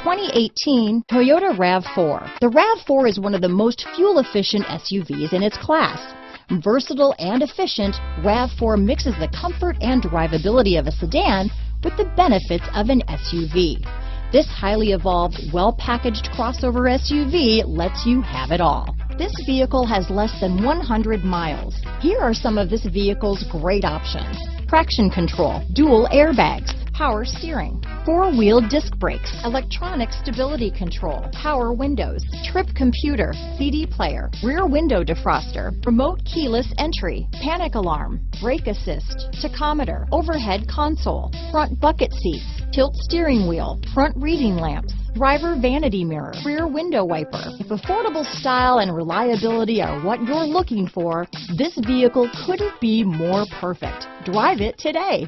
2018 Toyota RAV4. The RAV4 is one of the most fuel-efficient SUVs in its class. Versatile and efficient, RAV4 mixes the comfort and drivability of a sedan with the benefits of an SUV. This highly evolved, well-packaged crossover SUV lets you have it all. This vehicle has less than 100 miles. Here are some of this vehicle's great options: traction control, dual airbags, power steering, four-wheel disc brakes, electronic stability control, power windows, trip computer, CD player, rear window defroster, remote keyless entry, panic alarm, brake assist, tachometer, overhead console, front bucket seats, tilt steering wheel, front reading lamps, driver vanity mirror, rear window wiper. If affordable style and reliability are what you're looking for, this vehicle couldn't be more perfect. Drive it today.